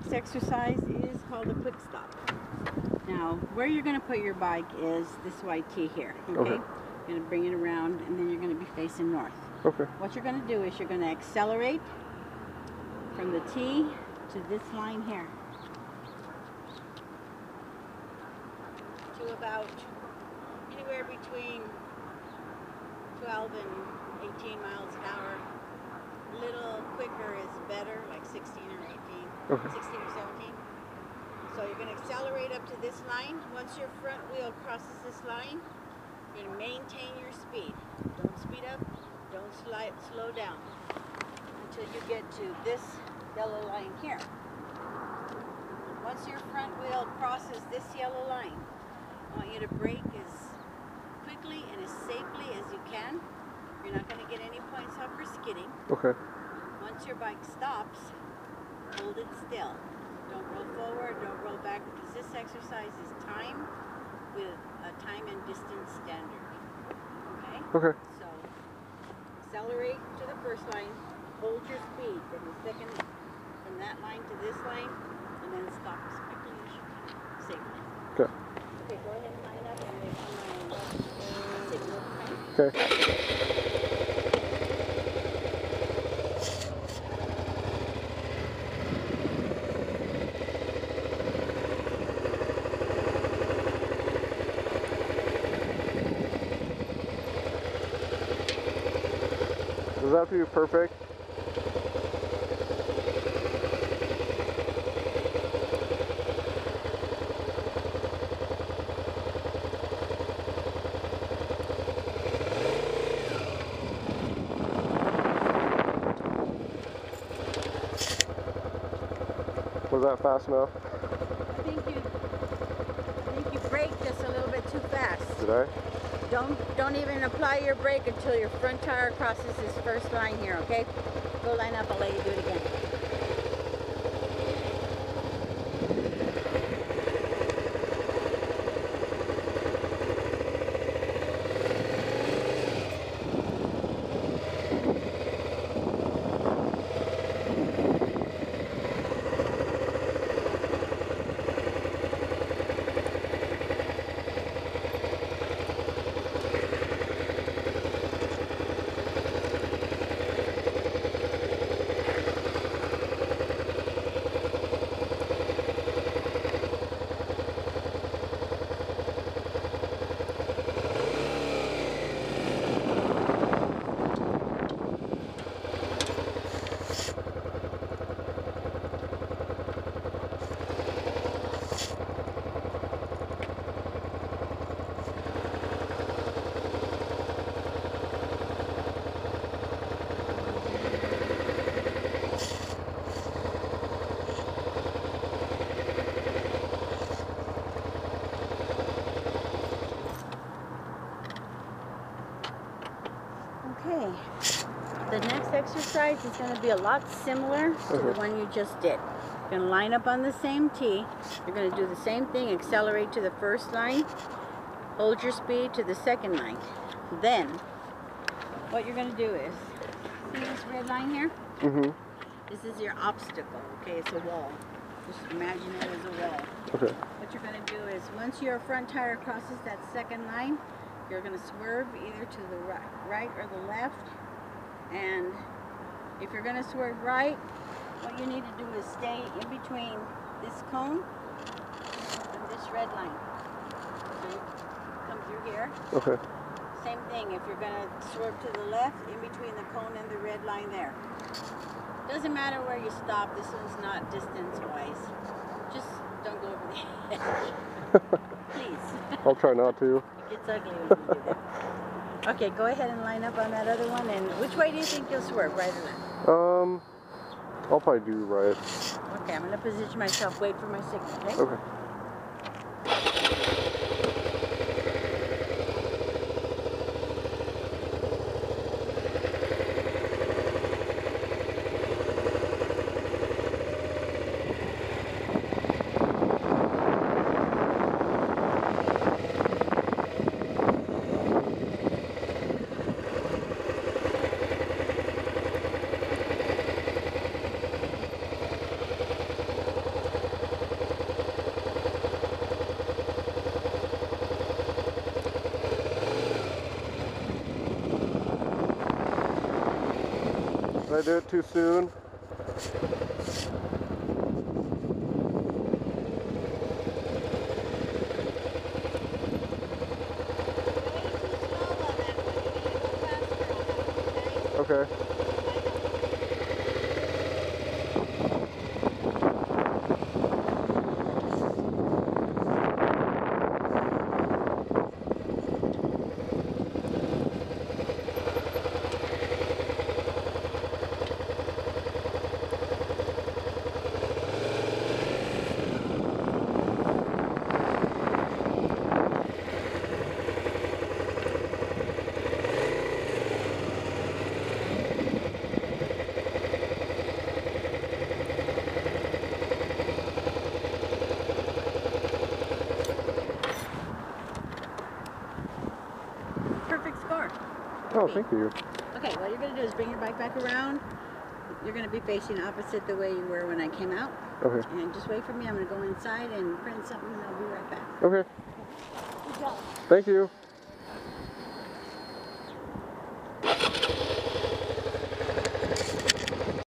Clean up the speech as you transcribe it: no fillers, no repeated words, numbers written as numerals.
next exercise is called a quick stop. Now, where you're going to put your bike is this white tee here, okay? You're going to bring it around, and then you're going to be facing north. Okay. What you're going to do is you're going to accelerate from the tee to this line here. To about anywhere between 12 and 18 miles an hour. A little quicker is better, like 16 or 18, 16 or 17. So you're going to accelerate up to this line. Once your front wheel crosses this line, you're going to maintain your speed. Don't speed up, don't slow down until you get to this yellow line here. Once your front wheel crosses this yellow line, I want you to brake as quickly and as safely as you can. You're not going to get any points up for skidding. Okay. Once your bike stops, hold it still. Don't roll forward, don't roll back, because this exercise is timed with a time and distance standard. Okay? Okay. So, accelerate to the first line, hold your speed from the second, from that line to this line, and then stop as quickly as you can, safely. Okay. Okay, go ahead and line up and wait on my signal, okay? Okay. Does that have to be perfect? Was that fast enough? I think you braked just a little bit too fast. Did I? Don't even apply your brake until your front tire crosses this first line here, okay? Go line up, I'll let you do it again. Okay, the next exercise is going to be a lot similar to the one you just did. You're going to line up on the same tee. You're going to do the same thing, accelerate to the first line, hold your speed to the second line. Then, what you're going to do is, see this red line here? This is your obstacle, okay? It's a wall. Just imagine it as a wall. Okay. What you're going to do is, once your front tire crosses that second line, you're going to swerve either to the right or the left. And if you're going to swerve right, what you need to do is stay in between this cone and this red line. So you come through here. Okay. Same thing, if you're going to swerve to the left, in between the cone and the red line there. Doesn't matter where you stop, this one's not distance-wise. Just don't go over the edge. Please. I'll try not to. It gets ugly when you do that. Okay, go ahead and line up on that other one. And which way do you think you'll swerve, right or left? I'll probably do right. Okay, I'm going to position myself. Wait for my signal, okay? Okay. I do it too soon? Okay. Perfect score. Oh, thank you. Okay, what you're going to do is bring your bike back around. You're going to be facing opposite the way you were when I came out. Okay. And just wait for me. I'm going to go inside and print something and I'll be right back. Okay. Good job. Thank you.